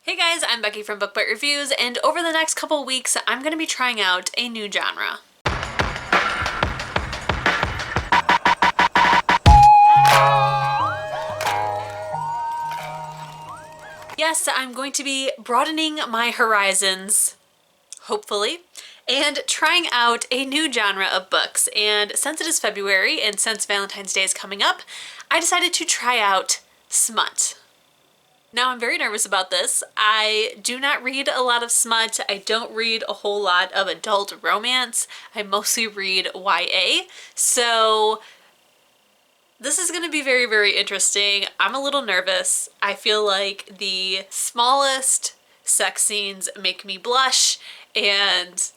Hey guys, I'm Becky from Book Bite Reviews, and over the next couple weeks, I'm going to be trying out a new genre. Yes, I'm going to be broadening my horizons, hopefully, and trying out a new genre of books. And since it is February and since Valentine's Day is coming up, I decided to try out Smut. Now, I'm very nervous about this. I do not read a lot of smut. I don't read a whole lot of adult romance. I mostly read YA. So this is going to be very, very interesting. I'm a little nervous. I feel like the smallest sex scenes make me blush, and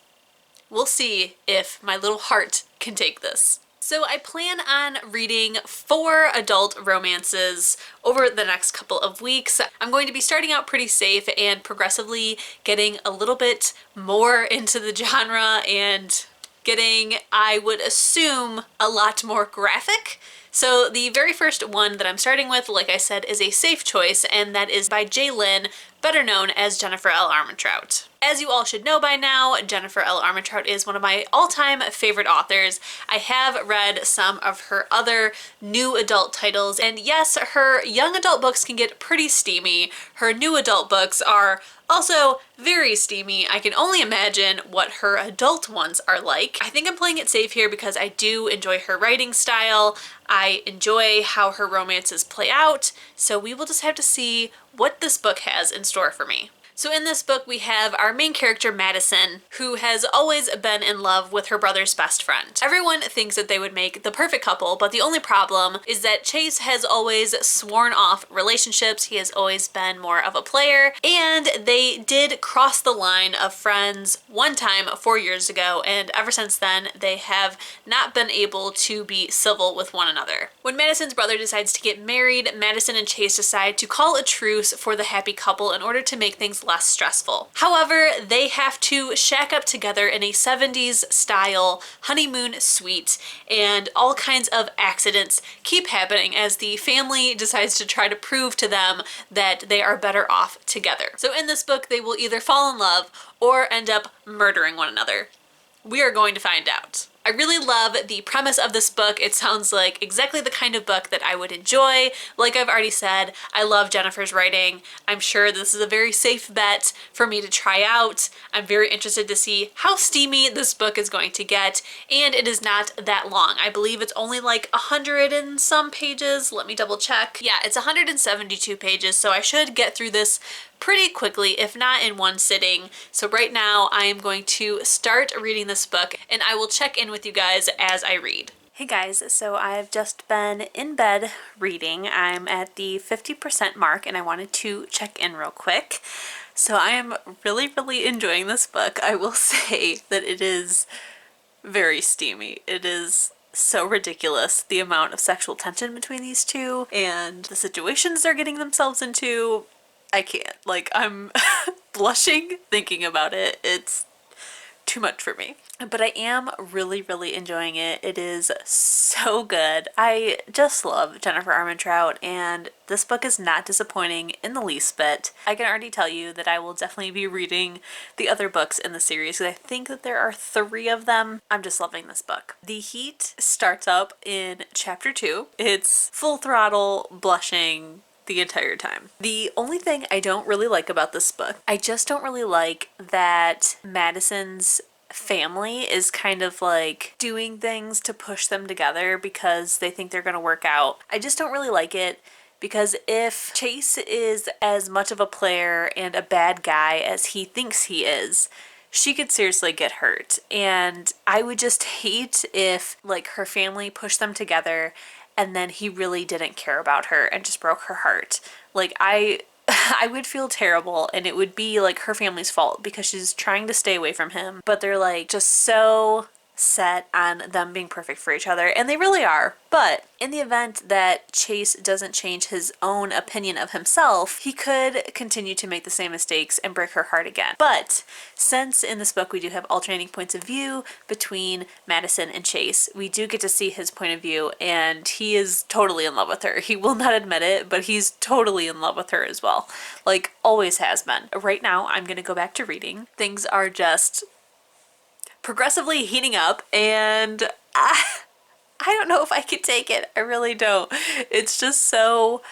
we'll see if my little heart can take this. So I plan on reading 4 adult romances over the next couple of weeks. I'm going to be starting out pretty safe and progressively getting a little bit more into the genre and getting, I would assume, a lot more graphic. So the very first one that I'm starting with, like I said, is a safe choice, and that is by Jay, better known as Jennifer L. Armentrout. As you all should know by now, Jennifer L. Armentrout is one of my all-time favorite authors. I have read some of her other new adult titles, and yes, her young adult books can get pretty steamy. Her new adult books are also very steamy. I can only imagine what her adult ones are like. I think I'm playing it safe here because I do enjoy her writing style. I enjoy how her romances play out, so we will just have to see what this book has in store for me. So in this book, we have our main character, Madison, who has always been in love with her brother's best friend. Everyone thinks that they would make the perfect couple, but the only problem is that Chase has always sworn off relationships. He has always been more of a player, and they did cross the line of friends one time 4 years ago, and ever since then, they have not been able to be civil with one another. When Madison's brother decides to get married, Madison and Chase decide to call a truce for the happy couple in order to make things less stressful. However, they have to shack up together in a 70s style honeymoon suite, and all kinds of accidents keep happening as the family decides to try to prove to them that they are better off together. So in this book, they will either fall in love or end up murdering one another. We are going to find out. I really love the premise of this book. It sounds like exactly the kind of book that I would enjoy. Like I've already said, I love Jennifer's writing. I'm sure this is a very safe bet for me to try out. I'm very interested to see how steamy this book is going to get, and it is not that long. I believe it's only like 100 and some pages. Let me double check. Yeah, it's 172 pages, so I should get through this pretty quickly, if not in one sitting. So right now I am going to start reading this book, and I will check in with you guys as I read. Hey guys, so I've just been in bed reading. I'm at the 50% mark, and I wanted to check in real quick. So I am really, really enjoying this book. I will say that it is very steamy. It is so ridiculous, the amount of sexual tension between these two and the situations they're getting themselves into. I can't. Like, I'm blushing thinking about it. It's too much for me. But I am really, really enjoying it. It is so good. I just love Jennifer Armentrout, and this book is not disappointing in the least bit. I can already tell you that I will definitely be reading the other books in the series, because I think that there are 3 of them. I'm just loving this book. The heat starts up in chapter 2. It's full throttle blushing the entire time. The only thing I don't really like about this book, I just don't really like that Madison's family is kind of like doing things to push them together because they think they're going to work out. I just don't really like it, because if Chase is as much of a player and a bad guy as he thinks he is, she could seriously get hurt. And I would just hate if like her family pushed them together and then he really didn't care about her and just broke her heart. Like, I would feel terrible, and it would be like her family's fault because she's trying to stay away from him, but they're like just so set on them being perfect for each other, and they really are. But in the event that Chase doesn't change his own opinion of himself, he could continue to make the same mistakes and break her heart again. But since in this book we do have alternating points of view between Madison and Chase, we do get to see his point of view, and he is totally in love with her. He will not admit it, but he's totally in love with her as well. Like, always has been. Right now, I'm gonna go back to reading. Things are just progressively heating up, and I don't know if I could take it. I really don't. It's just so,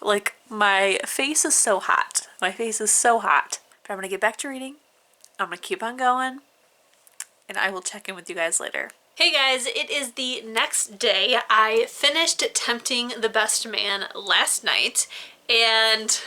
like, my face is so hot. My face is so hot. But I'm going to get back to reading. I'm going to keep on going. And I will check in with you guys later. Hey guys, it is the next day. I finished Tempting the Best Man last night, and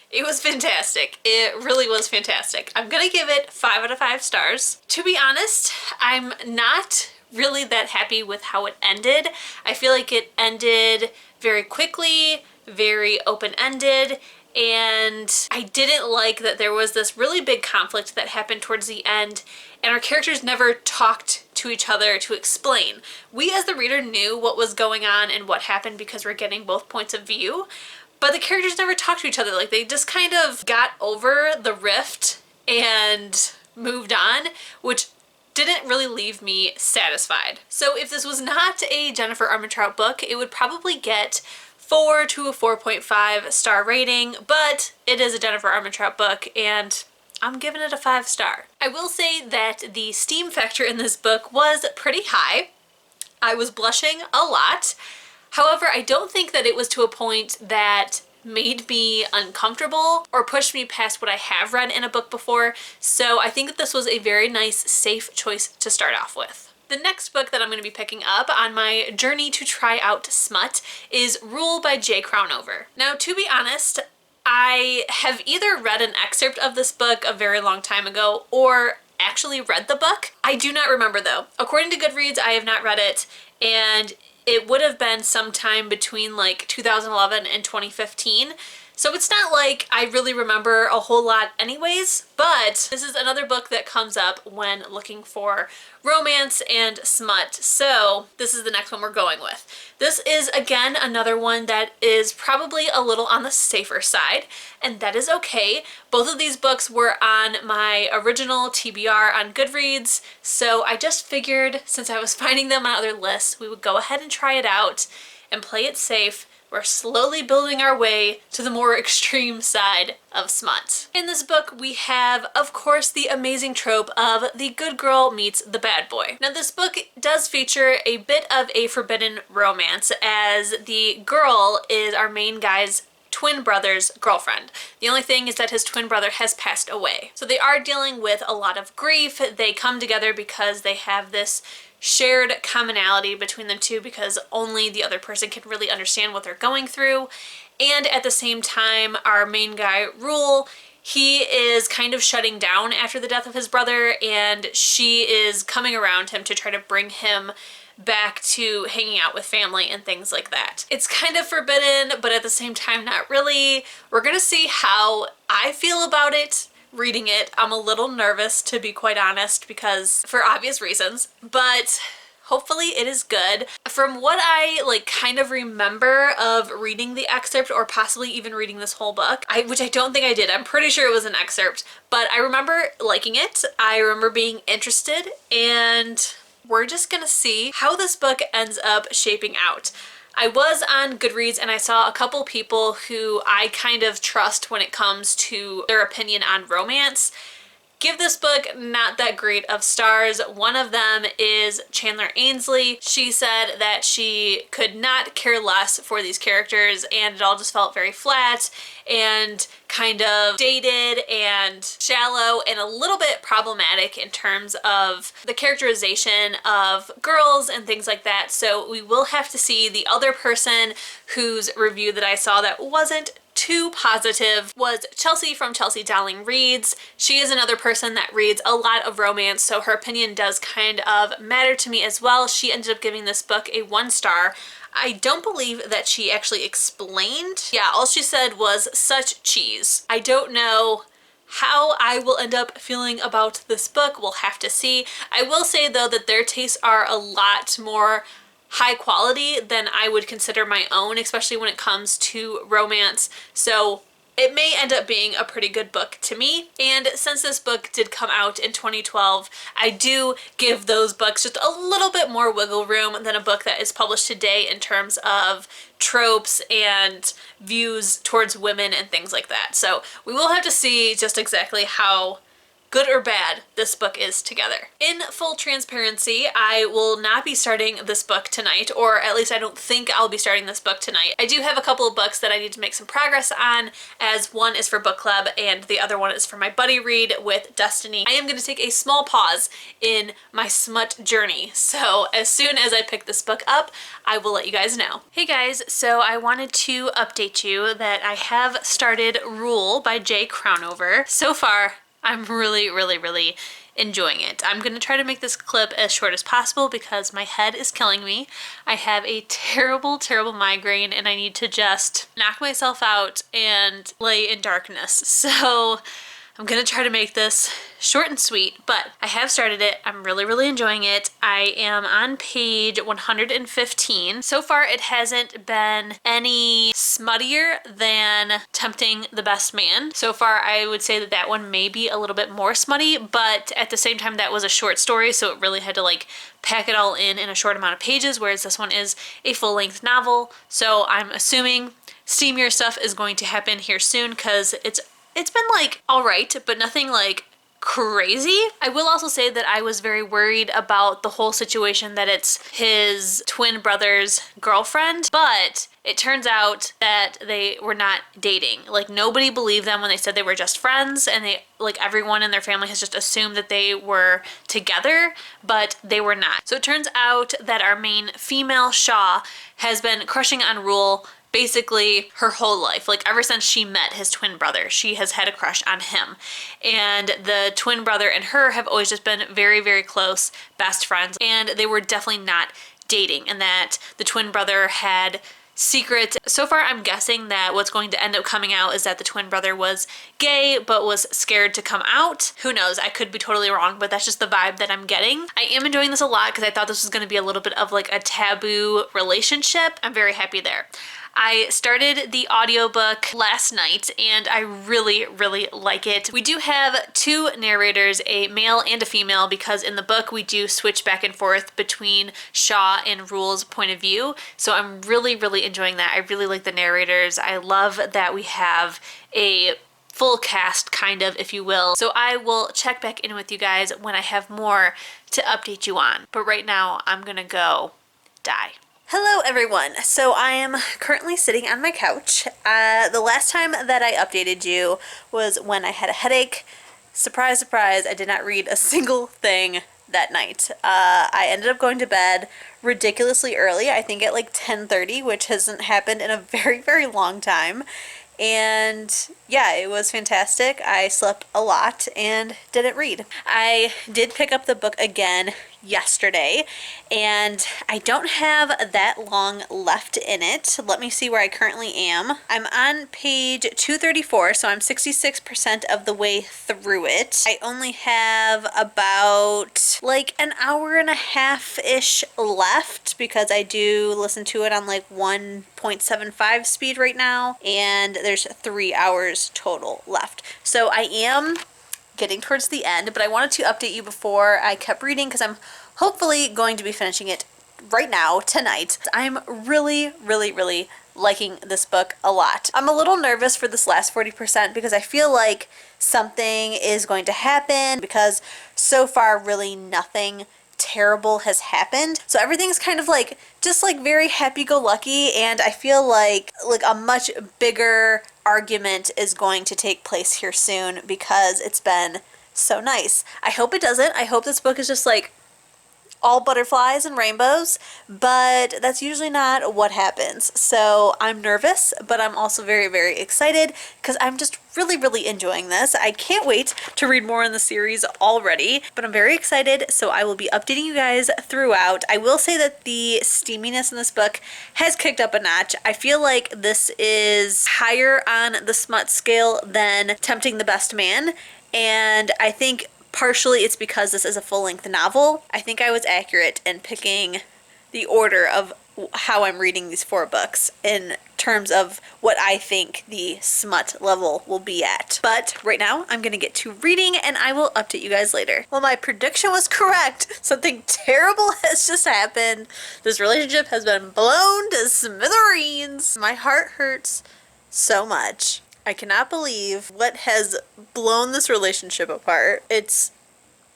it was fantastic. It really was fantastic. I'm going to give it 5 out of 5 stars. To be honest, I'm not really that happy with how it ended. I feel like it ended very quickly, very open-ended, and I didn't like that there was this really big conflict that happened towards the end, and our characters never talked to each other to explain. We as the reader knew what was going on and what happened because we're getting both points of view, but the characters never talked to each other. Like, they just kind of got over the rift and moved on, which didn't really leave me satisfied. So if this was not a Jennifer Armentrout book, it would probably get 4 to a 4.5 star rating, but it is a Jennifer Armentrout book, and I'm giving it a 5 star. I will say that the steam factor in this book was pretty high. I was blushing a lot. However, I don't think that it was to a point that made me uncomfortable or pushed me past what I have read in a book before, so I think that this was a very nice, safe choice to start off with. The next book that I'm going to be picking up on my journey to try out Smut is Rule by Jay Crownover. Now, to be honest, I have either read an excerpt of this book a very long time ago or actually read the book. I do not remember though. According to Goodreads, I have not read it, and it would have been sometime between like 2011 and 2015. So it's not like I really remember a whole lot anyways, but this is another book that comes up when looking for romance and smut. So this is the next one we're going with. This is again another one that is probably a little on the safer side, and that is okay. Both of these books were on my original TBR on Goodreads, so I just figured since I was finding them on other lists, we would go ahead and try it out and play it safe. We're slowly building our way to the more extreme side of smut. In this book, we have, of course, the amazing trope of the good girl meets the bad boy. Now, this book does feature a bit of a forbidden romance, as the girl is our main guy's twin brother's girlfriend. The only thing is that his twin brother has passed away. So they are dealing with a lot of grief. They come together because they have this shared commonality between them two, because only the other person can really understand what they're going through. And at the same time, our main guy, Rule, he is kind of shutting down after the death of his brother, and she is coming around him to try to bring him back to hanging out with family and things like that. It's kind of forbidden, but at the same time, not really. We're gonna see how I feel about it reading it. I'm a little nervous, to be quite honest, because for obvious reasons, but hopefully it is good. From what I kind of remember of reading the excerpt, or possibly even reading this whole book, which I don't think I did. I'm pretty sure it was an excerpt, but I remember liking it. I remember being interested, and we're just gonna see how this book ends up shaping out. I was on Goodreads and I saw a couple people who I kind of trust when it comes to their opinion on romance give this book not that great of stars. One of them is Chandler Ainsley. She said that she could not care less for these characters, and it all just felt very flat and kind of dated and shallow and a little bit problematic in terms of the characterization of girls and things like that. So we will have to see. The other person whose review that I saw that wasn't too positive was Chelsea from Chelsea Darling Reads. She is another person that reads a lot of romance, so her opinion does kind of matter to me as well. She ended up giving this book a 1 star. I don't believe that she actually explained. Yeah, all she said was such cheese. I don't know How I will end up feeling about this book, we'll have to see. I will say though that their tastes are a lot more high quality than I would consider my own, especially when it comes to romance. So it may end up being a pretty good book to me. And since this book did come out in 2012, I do give those books just a little bit more wiggle room than a book that is published today in terms of tropes and views towards women and things like that. So we will have to see just exactly how good or bad this book is together. In full transparency, I will not be starting this book tonight, or at least I don't think I'll be starting this book tonight. I do have a couple of books that I need to make some progress on, as one is for book club and the other one is for my buddy read with Destiny. I am going to take a small pause in my smut journey, so as soon as I pick this book up, I will let you guys know. Hey guys, so I wanted to update you that I have started Rule by Jay Crownover. So far, I'm really enjoying it. I'm gonna try to make this clip as short as possible because my head is killing me. I have a terrible migraine and I need to just knock myself out and lay in darkness. So I'm gonna try to make this short and sweet, but I have started it. I'm really enjoying it. I am on page 115. So far, it hasn't been any smuttier than Tempting the Best Man. So far, I would say that that one may be a little bit more smutty, but at the same time, that was a short story, so it really had to like pack it all in a short amount of pages, whereas this one is a full-length novel. So I'm assuming steamier stuff is going to happen here soon because it's been like all right, but nothing like crazy. I will also say that I was very worried about the whole situation that it's his twin brother's girlfriend, but it turns out that they were not dating. Like nobody believed them when they said they were just friends, and they like everyone in their family has just assumed that they were together, but they were not. So it turns out that our main female, Shaw, has been crushing on Rule basically her whole life. Like ever since she met his twin brother, she has had a crush on him. And the twin brother and her have always just been very close best friends, and they were definitely not dating, and that the twin brother had secrets. So far, I'm guessing that what's going to end up coming out is that the twin brother was gay but was scared to come out. Who knows? I could be totally wrong, but that's just the vibe that I'm getting. I am enjoying this a lot because I thought this was going to be a little bit of like a taboo relationship. I'm very happy there. I started the audiobook last night and I really like it. We do have two narrators, a male and a female, because in the book we do switch back and forth between Shaw and Rule's point of view. So I'm really enjoying that. I really like the narrators. I love that we have a full cast, kind of, if you will. So I will check back in with you guys when I have more to update you on. But right now I'm gonna go die. Hello everyone. So I am currently sitting on my couch. The last time that I updated you was when I had a headache. Surprise, I did not read a single thing that night. I ended up going to bed ridiculously early, I think at like 10:30, which hasn't happened in a very long time. And yeah, it was fantastic. I slept a lot and didn't read. I did pick up the book again yesterday, and I don't have that long left in it. Let me see where I currently am. I'm on page 234, so I'm 66% of the way through it. I only have about like an hour and a half-ish left because I do listen to it on like 1.75 speed right now, and there's 3 hours total left. So I am getting towards the end, but I wanted to update you before I kept reading because I'm hopefully going to be finishing it right now, tonight. I'm really liking this book a lot. I'm a little nervous for this last 40% because I feel like something is going to happen, because so far really nothing terrible has happened. So everything's kind of like just like very happy-go-lucky, and I feel like a much bigger argument is going to take place here soon because it's been so nice. I hope it doesn't. I hope this book is just like all butterflies and rainbows, but that's usually not what happens. So I'm nervous, but I'm also very, very excited because I'm just really, really enjoying this. I can't wait to read more in the series already, but I'm very excited, so I will be updating you guys throughout. I will say that the steaminess in this book has kicked up a notch. I feel like this is higher on the smut scale than Tempting the Best Man, and I think partially it's because this is a full-length novel. I think I was accurate in picking the order of how I'm reading these 4 books in terms of what I think the smut level will be at. But right now, I'm gonna get to reading and I will update you guys later. Well, my prediction was correct. Something terrible has just happened. This relationship has been blown to smithereens. My heart hurts so much. I cannot believe what has blown this relationship apart. It's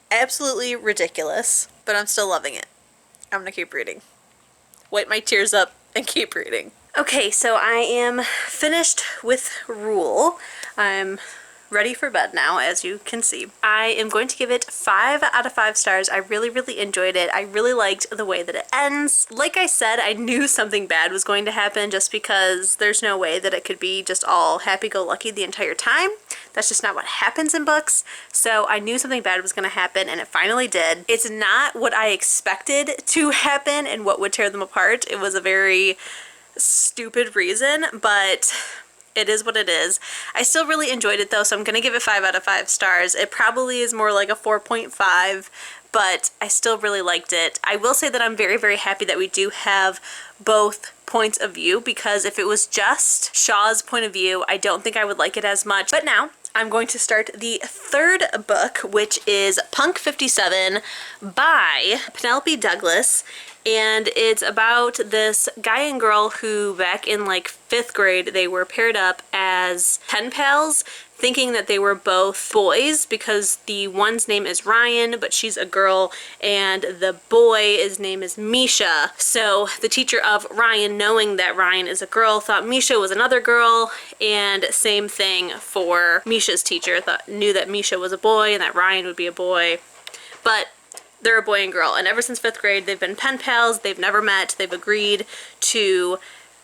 absolutely ridiculous, but I'm still loving it. I'm gonna keep reading. Wipe my tears up and keep reading. Okay, so I am finished with Rule. I'm ready for bed now, as you can see. I am going to give it 5 out of 5 stars. I really, really enjoyed it. I really liked the way that it ends. Like I said, I knew something bad was going to happen just because there's no way that it could be just all happy-go-lucky the entire time. That's just not what happens in books. So I knew something bad was going to happen, and it finally did. It's not what I expected to happen and what would tear them apart. It was a very stupid reason, but it is what it is. I still really enjoyed it though, so I'm gonna give it 5 out of 5 stars. It probably is more like a 4.5, but I still really liked it. I will say that I'm very, very happy that we do have both points of view, because if it was just Shaw's point of view, I don't think I would like it as much. But now I'm going to start the 3rd book, which is Punk 57 by Penelope Douglas. And it's about this guy and girl who back in like 5th grade, they were paired up as pen pals, thinking that they were both boys because the one's name is Ryan, but she's a girl, and the boy, his name is Misha. So the teacher of Ryan, knowing that Ryan is a girl, thought Misha was another girl, and same thing for Misha's teacher, knew that Misha was a boy and that Ryan would be a boy. But they're a boy and girl, and ever since 5th grade they've been pen pals. They've never met. They've agreed to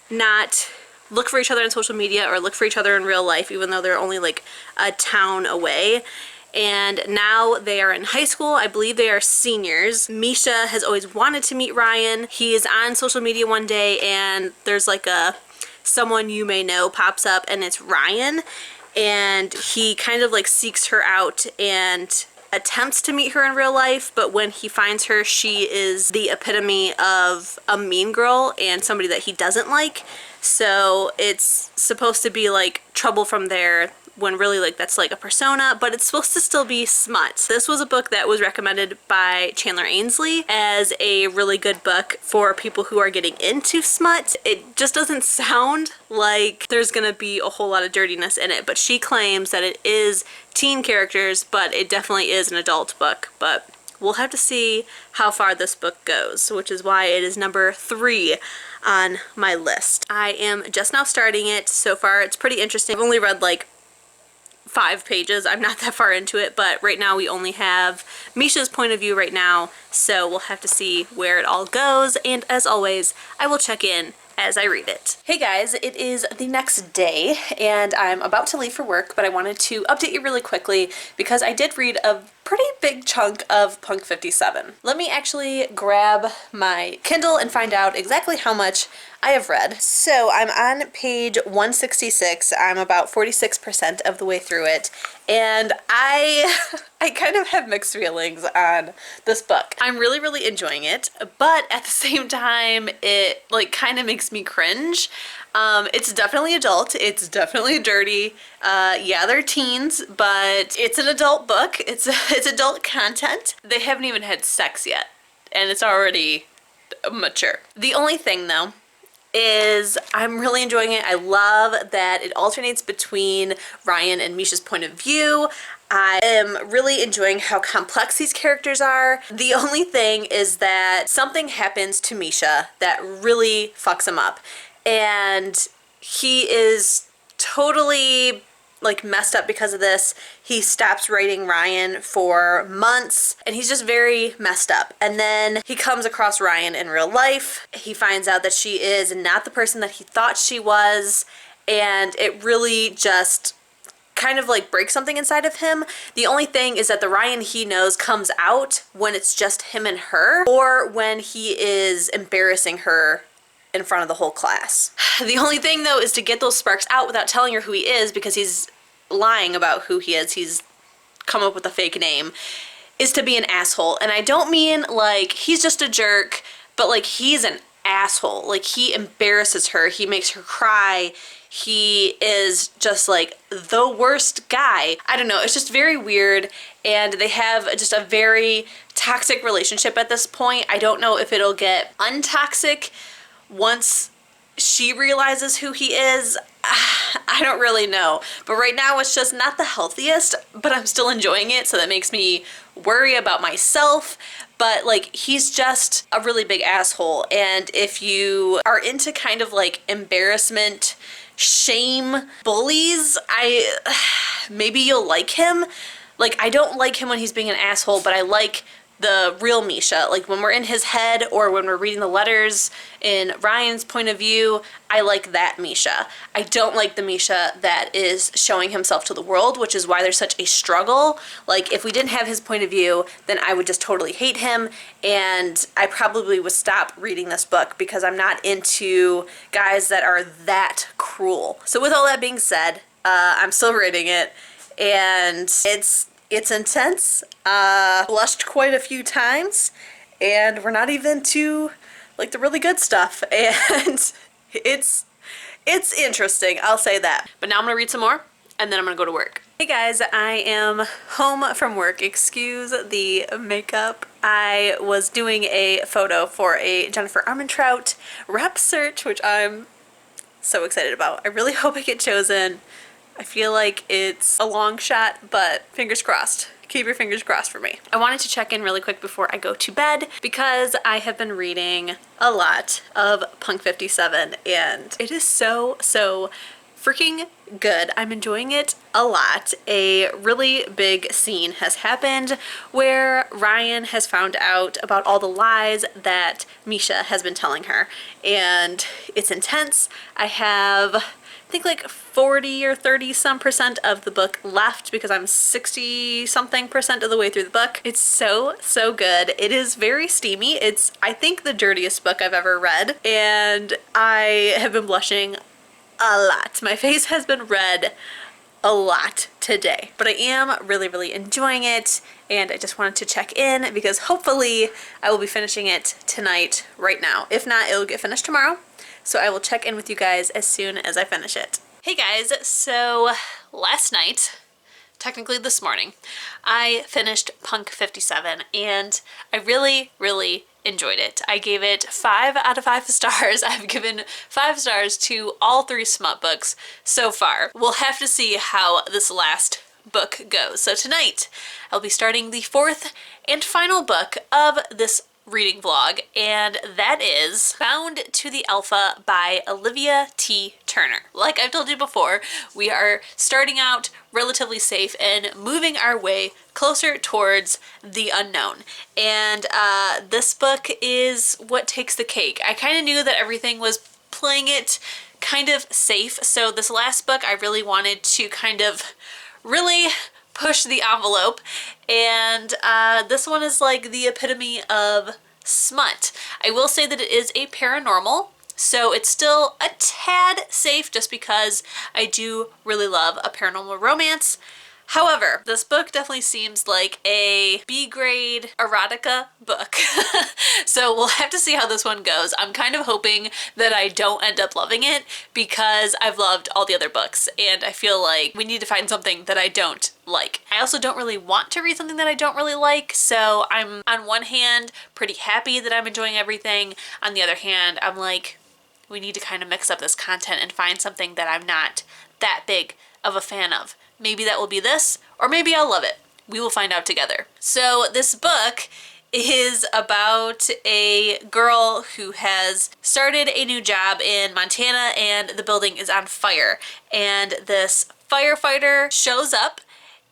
not look for each other on social media or look for each other in real life, even though they're only like a town away. And now they are in high school. I believe they are seniors. Misha has always wanted to meet Ryan. He is on social media one day and there's like someone you may know pops up, and it's Ryan, and he kind of like seeks her out and attempts to meet her in real life, but when he finds her, she is the epitome of a mean girl and somebody that he doesn't like. So it's supposed to be like trouble from there, when really like that's like a persona, but it's supposed to still be smut. This was a book that was recommended by Chandler Ainsley as a really good book for people who are getting into smut. It just doesn't sound like there's gonna be a whole lot of dirtiness in it, but she claims that it is teen characters, but it definitely is an adult book. But we'll have to see how far this book goes, which is why it is number 3 on my list. I am just now starting it. So far it's pretty interesting. I've only read like 5 pages. I'm not that far into it, but right now we only have Misha's point of view right now, so we'll have to see where it all goes, and as always, I will check in as I read it. Hey guys, it is the next day and I'm about to leave for work, but I wanted to update you really quickly because I did read a pretty big chunk of Punk 57. Let me actually grab my Kindle and find out exactly how much I have read. So I'm on page 166. I'm about 46% of the way through it, and I kind of have mixed feelings on this book. I'm really, really enjoying it, but at the same time, it like kind of makes me cringe. It's definitely adult. It's definitely dirty. Yeah, they're teens, but it's an adult book. It's adult content. They haven't even had sex yet, and it's already mature. The only thing though is I'm really enjoying it. I love that it alternates between Ryan and Misha's point of view. I am really enjoying how complex these characters are. The only thing is that something happens to Misha that really fucks him up. And he is totally like messed up because of this. He stops writing Ryan for months and he's just very messed up. And then he comes across Ryan in real life. He finds out that she is not the person that he thought she was, and it really just kind of like breaks something inside of him. The only thing is that the Ryan he knows comes out when it's just him and her, or when he is embarrassing her in front of the whole class. The only thing though is to get those sparks out without telling her who he is, because he's lying about who he is. He's come up with a fake name, is to be an asshole. And I don't mean like he's just a jerk, but like he's an asshole. Like he embarrasses her, he makes her cry, he is just like the worst guy. I don't know, it's just very weird, and they have just a very toxic relationship at this point. I don't know if it'll get untoxic once she realizes who he is. I don't really know, but right now it's just not the healthiest, but I'm still enjoying it, so that makes me worry about myself. But like he's just a really big asshole, and if you are into kind of like embarrassment, shame, bullies, maybe you'll like him. Like I don't like him when he's being an asshole, but I like the real Misha. Like when we're in his head or when we're reading the letters in Ryan's point of view, I like that Misha. I don't like the Misha that is showing himself to the world, which is why there's such a struggle. Like if we didn't have his point of view, then I would just totally hate him, and I probably would stop reading this book because I'm not into guys that are that cruel. So with all that being said, I'm still reading it, and it's intense. Blushed quite a few times, and we're not even to like the really good stuff, and it's interesting, I'll say that. But now I'm gonna read some more and then I'm gonna go to work. Hey guys, I am home from work. Excuse the makeup. I was doing a photo for a Jennifer Armentrout rep search, which I'm so excited about. I really hope I get chosen. I feel like it's a long shot, but fingers crossed. Keep your fingers crossed for me. I wanted to check in really quick before I go to bed because I have been reading a lot of Punk 57, and it is so freaking good. I'm enjoying it a lot. A really big scene has happened where Ryan has found out about all the lies that Misha has been telling her, and it's intense. I have I think like 40 or 30 some percent of the book left because I'm 60 something percent of the way through the book. It's so good. It is very steamy. It's I think the dirtiest book I've ever read, and I have been blushing a lot. My face has been red a lot today, but I am really enjoying it, and I just wanted to check in because hopefully I will be finishing it tonight right now. If not, it'll get finished tomorrow. So I will check in with you guys as soon as I finish it. Hey guys, so last night, technically this morning, I finished Punk 57, and I really enjoyed it. I gave it 5 out of 5 stars. I've given 5 stars to all 3 Smut books so far. We'll have to see how this last book goes. So tonight, I'll be starting the 4th and final book of this reading vlog, and that is Bound to the Alpha by Olivia T. Turner. Like I've told you before, we are starting out relatively safe and moving our way closer towards the unknown. And this book is what takes the cake. I kind of knew that everything was playing it kind of safe, so this last book I really wanted to kind of really push the envelope, and this one is like the epitome of smut. I will say that it is a paranormal, so it's still a tad safe just because I do really love a paranormal romance. However, this book definitely seems like a B-grade erotica book. So we'll have to see how this one goes. I'm kind of hoping that I don't end up loving it because I've loved all the other books, and I feel like we need to find something that I don't like. I also don't really want to read something that I don't really like, so I'm on one hand pretty happy that I'm enjoying everything. On the other hand, I'm like, we need to kind of mix up this content and find something that I'm not that big of a fan of. Maybe that will be this, or maybe I'll love it. We will find out together. So this book is about a girl who has started a new job in Montana, and the building is on fire. And this firefighter shows up,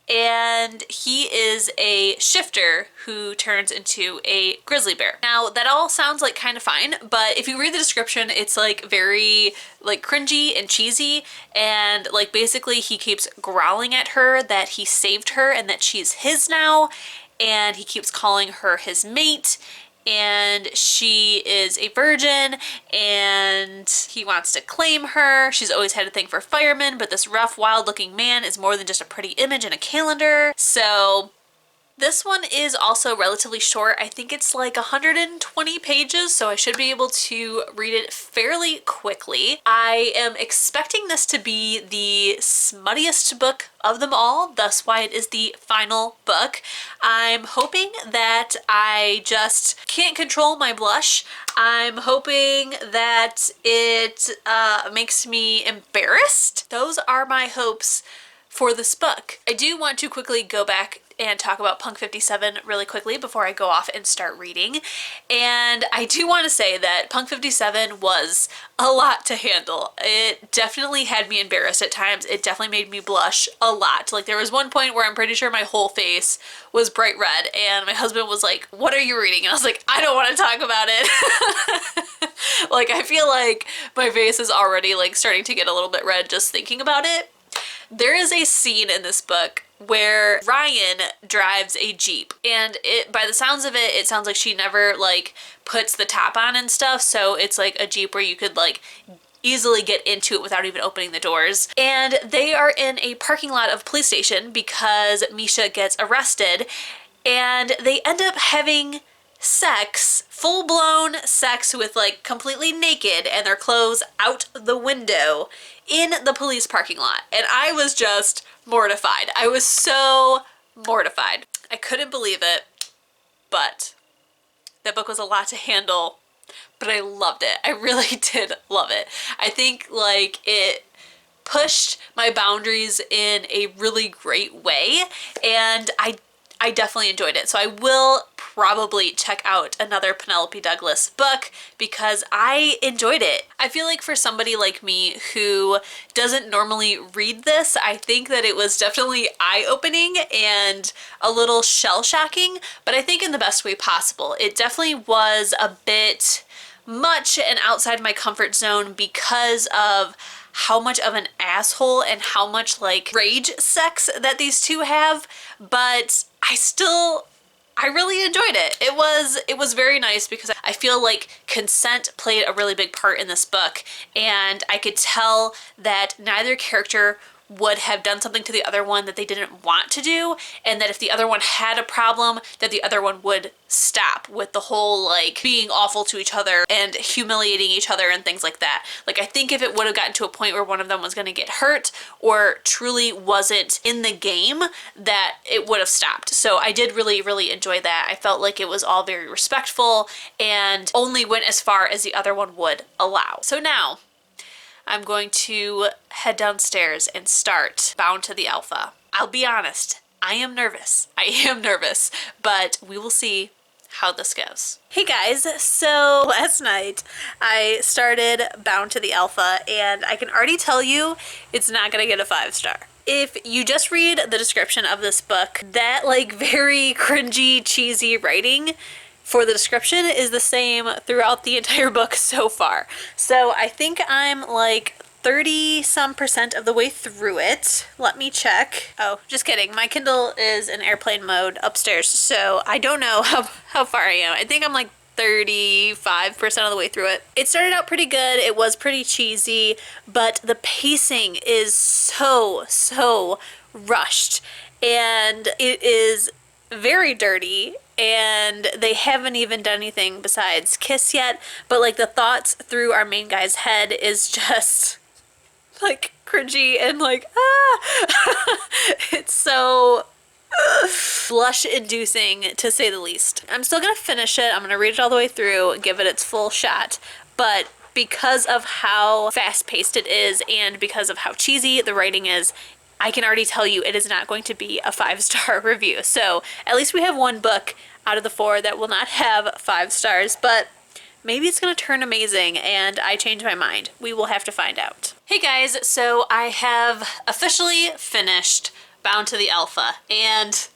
and he is a shifter who turns into a grizzly bear. Now, that all sounds like kind of fine, but if you read the description, it's like very like cringy and cheesy, and like basically he keeps growling at her that he saved her and that she's his now, and he keeps calling her his mate, and she is a virgin and he wants to claim her. She's always had a thing for firemen, but this rough, wild-looking man is more than just a pretty image in a calendar. So this one is also relatively short. I think it's like 120 pages, so I should be able to read it fairly quickly. I am expecting this to be the smuttiest book of them all, thus why it is the final book. I'm hoping that I just can't control my blush. I'm hoping that it makes me embarrassed. Those are my hopes for this book. I do want to quickly go back and talk about Punk 57 really quickly before I go off and start reading. And I do want to say that Punk 57 was a lot to handle. It definitely had me embarrassed at times. It definitely made me blush a lot. Like there was one point where I'm pretty sure my whole face was bright red and my husband was like, "What are you reading?" And I was like, "I don't want to talk about it." Like I feel like my face is already like starting to get a little bit red just thinking about it. There is a scene in this book where Ryan drives a Jeep, and by the sounds of it, it sounds like she never like puts the top on and stuff, so it's like a Jeep where you could like easily get into it without even opening the doors. And they are in a parking lot of a police station because Misha gets arrested, and they end up having sex, full-blown sex with like completely naked and their clothes out the window in the police parking lot. And I was just mortified. I was so mortified. I couldn't believe it, but that book was a lot to handle, but I loved it. I really did love it. I think like it pushed my boundaries in a really great way, and I definitely enjoyed it. So I will probably check out another Penelope Douglas book because I enjoyed it. I feel like for somebody like me who doesn't normally read this, I think that it was definitely eye-opening and a little shell-shocking, but I think in the best way possible. It definitely was a bit much and outside my comfort zone because of how much of an asshole and how much like rage sex that these two have, but I really enjoyed it. It was very nice because I feel like consent played a really big part in this book, and I could tell that neither character would have done something to the other one that they didn't want to do, and that if the other one had a problem, that the other one would stop with the whole like being awful to each other and humiliating each other and things like that. Like I think if it would have gotten to a point where one of them was going to get hurt or truly wasn't in the game, that it would have stopped. So I did really enjoy that. I felt like it was all very respectful and only went as far as the other one would allow. So now I'm going to head downstairs and start Bound to the Alpha. I'll be honest, I am nervous. But we will see how this goes. Hey guys, so last night I started Bound to the Alpha, and I can already tell you it's not gonna get a 5-star. If you just read the description of this book, that like very cringy, cheesy writing for the description is the same throughout the entire book so far. So I think I'm like 30-some% of the way through it. Let me check. Oh, just kidding. My Kindle is in airplane mode upstairs, so I don't know how far I am. I think I'm like 35% of the way through it. It started out pretty good. It was pretty cheesy, but the pacing is so rushed, and it is very dirty, and they haven't even done anything besides kiss yet, but like the thoughts through our main guy's head is just like cringy and like it's so blush inducing to say the least. I'm still gonna finish it. I'm gonna read it all the way through, give it its full shot, but because of how fast paced it is and because of how cheesy the writing is, I can already tell you it is not going to be a 5-star review. So at least we have one book out of the 4 that will not have 5 stars, but maybe it's going to turn amazing and I change my mind. We will have to find out. Hey guys, so I have officially finished Bound to the Alpha, and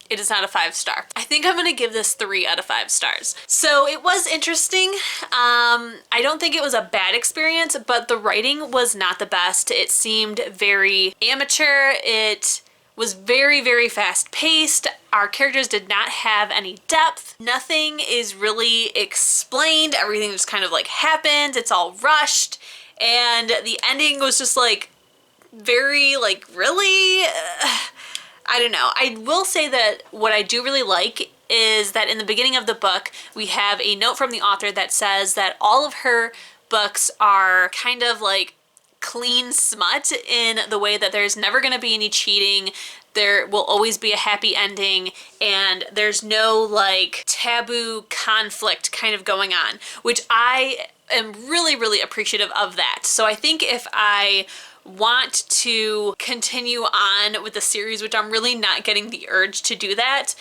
it is not a 5-star. I think I'm gonna give this 3 out of 5 stars. So it was interesting. I don't think it was a bad experience, but the writing was not the best. It seemed very amateur. It was very, very fast paced. Our characters did not have any depth. Nothing is really explained. Everything just kind of like happens. It's all rushed. And the ending was just like very like, really? I don't know. I will say that what I do really like is that in the beginning of the book, we have a note from the author that says that all of her books are kind of like clean smut in the way that there's never going to be any cheating. There will always be a happy ending, and there's no like taboo conflict kind of going on, which I am really, really appreciative of that. So I think if I want to continue on with the series, which I'm really not getting the urge to do that,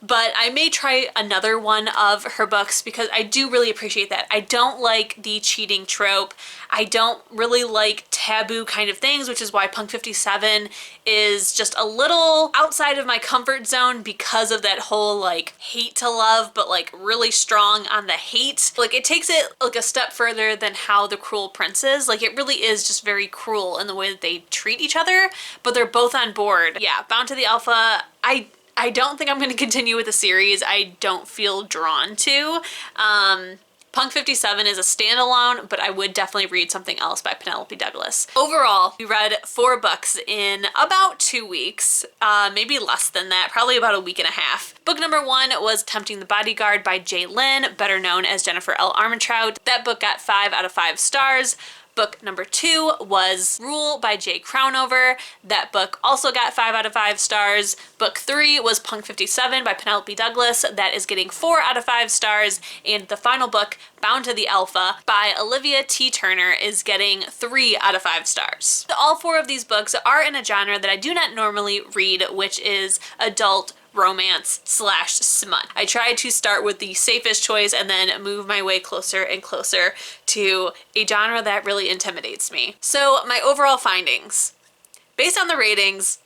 but I may try another one of her books because I do really appreciate that. I don't like the cheating trope. I don't really like taboo kind of things, which is why Punk 57 is just a little outside of my comfort zone because of that whole like hate to love, but like really strong on the hate. Like it takes it like a step further than how The Cruel Prince is. Like it really is just very cruel in the way that they treat each other, but they're both on board. Yeah, Bound to the Alpha, I don't think I'm going to continue with the series. I don't feel drawn to. Punk 57 is a standalone, but I would definitely read something else by Penelope Douglas. Overall, we read 4 books in about 2 weeks, maybe less than that, probably about a week and a half. Book number 1 was Tempting the Bodyguard by Jay Lynn, better known as Jennifer L. Armentrout. That book got 5 out of 5 stars. Book number 2 was Rule by Jay Crownover. That book also got 5 out of 5 stars. Book 3 was Punk 57 by Penelope Douglas. That is getting 4 out of 5 stars. And the final book, Bound to the Alpha by Olivia T. Turner, is getting 3 out of 5 stars. All 4 of these books are in a genre that I do not normally read, which is adult romance / smut. I try to start with the safest choice and then move my way closer and closer to a genre that really intimidates me. So my overall findings, based on the ratings,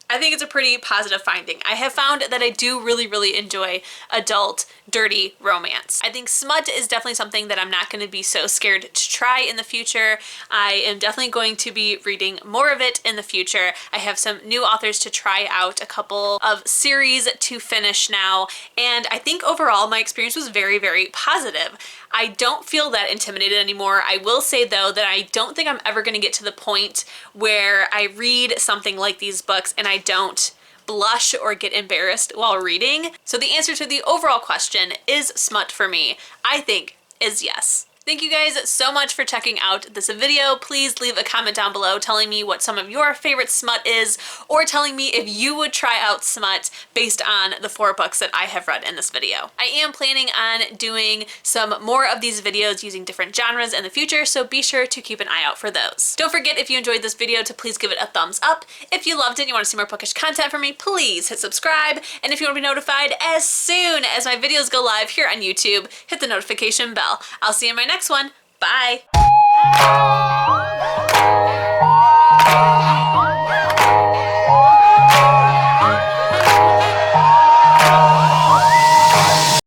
I think it's a pretty positive finding. I have found that I do really, really enjoy adult, dirty romance. I think smut is definitely something that I'm not going to be so scared to try in the future. I am definitely going to be reading more of it in the future. I have some new authors to try out, a couple of series to finish now, and I think overall my experience was very, very positive. I don't feel that intimidated anymore. I will say though that I don't think I'm ever going to get to the point where I read something like these books and I don't blush or get embarrassed while reading. So the answer to the overall question, is smut for me, I think is yes. Thank you guys so much for checking out this video. Please leave a comment down below telling me what some of your favorite smut is, or telling me if you would try out smut based on the 4 books that I have read in this video. I am planning on doing some more of these videos using different genres in the future, so be sure to keep an eye out for those. Don't forget, if you enjoyed this video, to please give it a thumbs up. If you loved it and you want to see more bookish content from me, please hit subscribe. And if you want to be notified as soon as my videos go live here on YouTube, hit the notification bell. I'll see you in my next one. Bye.